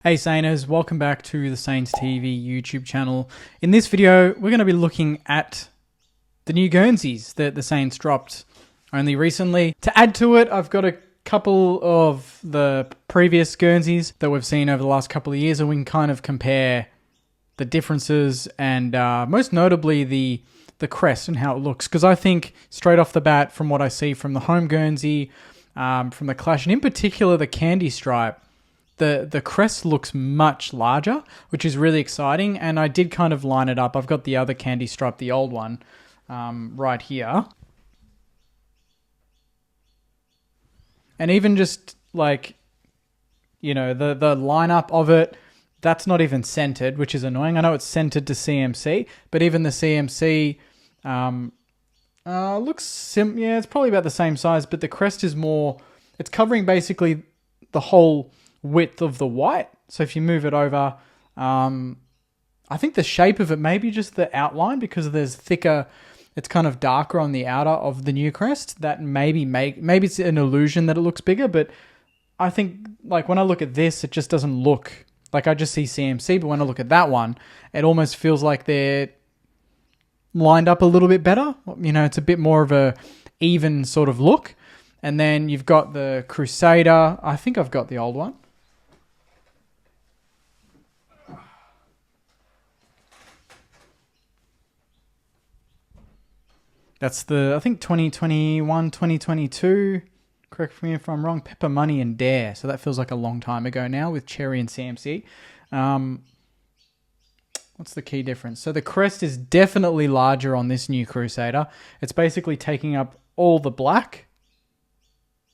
Hey Sainers, welcome back to the Saints TV YouTube channel. In this video, we're going to be looking at the new guernseys that the Saints dropped only recently. To add to it, I've got a couple of the previous guernseys that we've seen over the last couple of years, and we can kind of compare the differences and most notably the crest and how it looks. Because I think straight off the bat, from what I see from the home guernsey, from the Clash, and in particular the candy stripe, the crest looks much larger, which is really exciting. And I did kind of line it up. I've got the other candy stripe, the old one, right here. And even just like, you know, the lineup of it, that's not even centered, which is annoying. I know it's centered to CMC, but even the CMC looks yeah, it's probably about the same size, but the crest is more, it's covering basically the whole width of the white. So if you move it over, I think the shape of it, maybe just the outline, because there's thicker, it's kind of darker on the outer of the new crest. That maybe it's an illusion that it looks bigger, but I think like when I look at this, it just doesn't look like, I just see CMC, but when I look at that one, it almost feels like they're lined up a little bit better. You know, it's a bit more of a even sort of look. And then you've got the Crusader. I think I've got the old one. That's the, I think 2021, 2022. Correct me if I'm wrong. Pepper Money and Dare. So that feels like a long time ago now with Cherry and CMC. What's the key difference? So the crest is definitely larger on this new Crusader. It's basically taking up all the black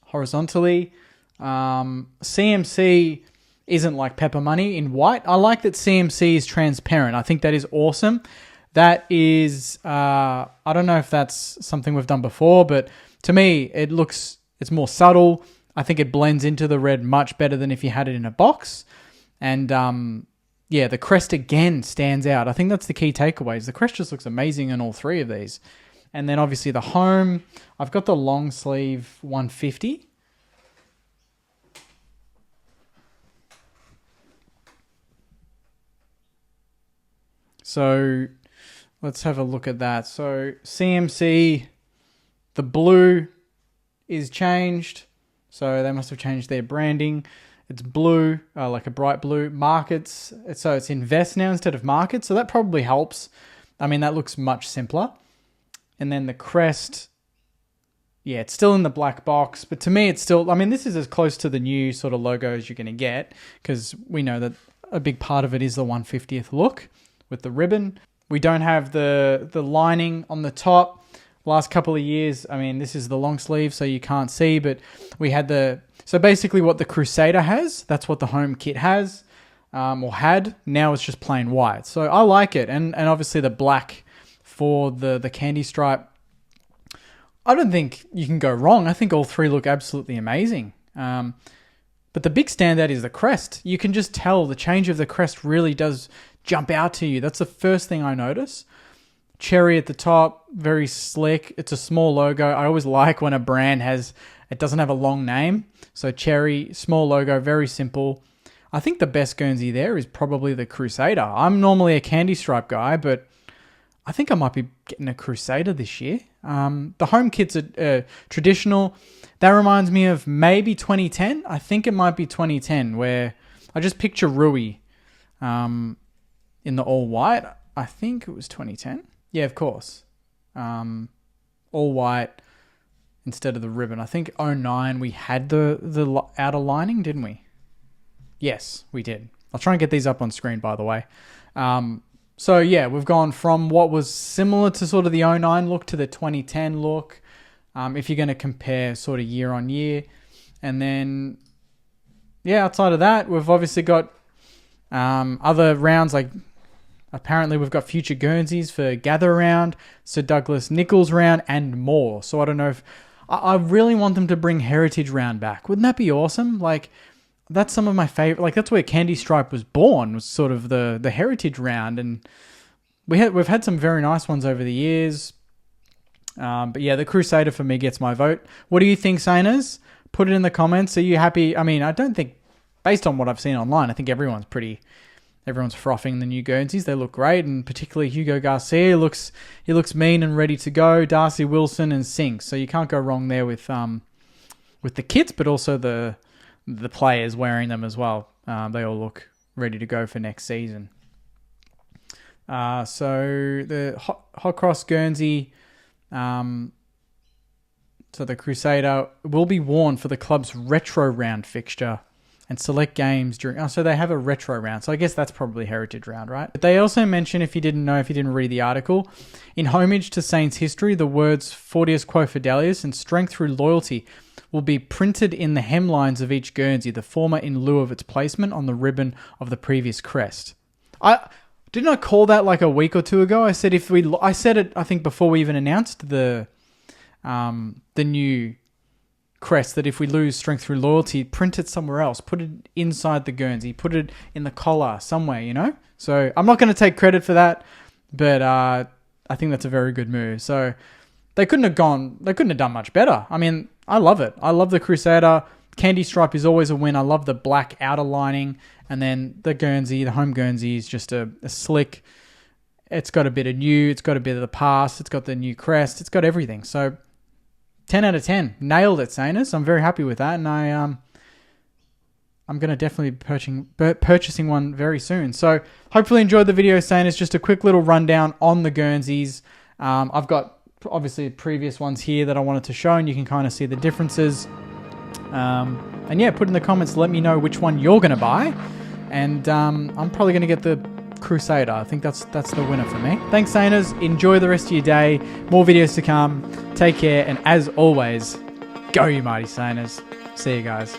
horizontally. CMC isn't like Pepper Money in white. I like that CMC is transparent. I think that is awesome. That is, I don't know if that's something we've done before, but to me, it's more subtle. I think it blends into the red much better than if you had it in a box. And yeah, the crest again stands out. I think that's the key takeaways. The crest just looks amazing in all three of these. And then obviously the home, I've got the long sleeve 150. So let's have a look at that. So CMC, the blue is changed. So they must have changed their branding. It's blue, like a bright blue. Markets, so it's invest now instead of market. So that probably helps. I mean, that looks much simpler. And then the crest, yeah, it's still in the black box. But to me, it's still, I mean, this is as close to the new sort of logo as you're going to get, because we know that a big part of it is the 150th look with the ribbon. We don't have the lining on the top. Last couple of years, I mean, this is the long sleeve, so you can't see, but we had so basically what the Crusader has, that's what the home kit has, or had. Now it's just plain white. So I like it. And obviously the black for the candy stripe, I don't think you can go wrong. I think all three look absolutely amazing. But the big standout is the crest. You can just tell the change of the crest really does jump out to you. That's the first thing I notice. Cherry at the top, very slick. It's a small logo. I always like when a brand it doesn't have a long name. So Cherry, small logo, very simple. I think the best guernsey there is probably the Crusader. I'm normally a candy stripe guy, but I think I might be getting a Crusader this year. The home kits are traditional. That reminds me of maybe 2010. I think it might be 2010, where I just picture Rui in the all white. I think it was 2010. Yeah, of course. All white instead of the ribbon. I think 09 we had the outer lining, didn't we? Yes, we did. I'll try and get these up on screen, by the way. So yeah, we've gone from what was similar to sort of the 09 look to the 2010 look. If you're going to compare sort of year on year. And then, yeah, outside of that, we've obviously got other rounds, like apparently we've got future guernseys for Gather Round, Sir Douglas Nichols Round, and more. So I don't know if I really want them to bring Heritage Round back. Wouldn't that be awesome? Like, that's some of my favorite. Like, that's where Candy Stripe was born, was sort of the Heritage Round, and we've had some very nice ones over the years. But yeah, the Crusader for me gets my vote. What do you think, Sainers? Put it in the comments. Are you happy? I mean, I don't think based on what I've seen online, I think everyone's frothing the new Guernseys. They look great, and particularly Hugo Garcia he looks mean and ready to go. Darcy Wilson and Sink, so you can't go wrong there with the kits, but also the players wearing them as well. They all look ready to go for next season. So the Hot Cross Guernsey, so the Crusader will be worn for the club's retro round fixture and select games during... Oh, so they have a retro round. So I guess that's probably Heritage round, right? But they also mention, if you didn't read the article, in homage to Saints history, the words Fortius Quo Fidelius and Strength Through Loyalty will be printed in the hemlines of each Guernsey, the former in lieu of its placement on the ribbon of the previous crest. Didn't I call that like a week or two ago? I said I said it, I think, before we even announced the new crest, that if we lose Strength Through Loyalty, print it somewhere else, put it inside the Guernsey, put it in the collar somewhere, you know? So I'm not going to take credit for that, but I think that's a very good move. So they couldn't have done much better. I mean, I love it. I love the Crusader. Candy stripe is always a win. I love the black outer lining. And then the Guernsey, the home Guernsey, is just a slick. It's got a bit of new. It's got a bit of the past. It's got the new crest. It's got everything. So 10 out of 10. Nailed it, Saners. I'm very happy with that. And I'm going to definitely be purchasing one very soon. So hopefully enjoyed the video, Saners. Just a quick little rundown on the Guernseys. I've got obviously previous ones here that I wanted to show, and you can kind of see the differences. And yeah, put in the comments, let me know which one you're going to buy. And I'm probably going to get the Crusader. I think that's the winner for me. Thanks, Saners. Enjoy the rest of your day. More videos to come. Take care. And as always, go you mighty Saners. See you guys.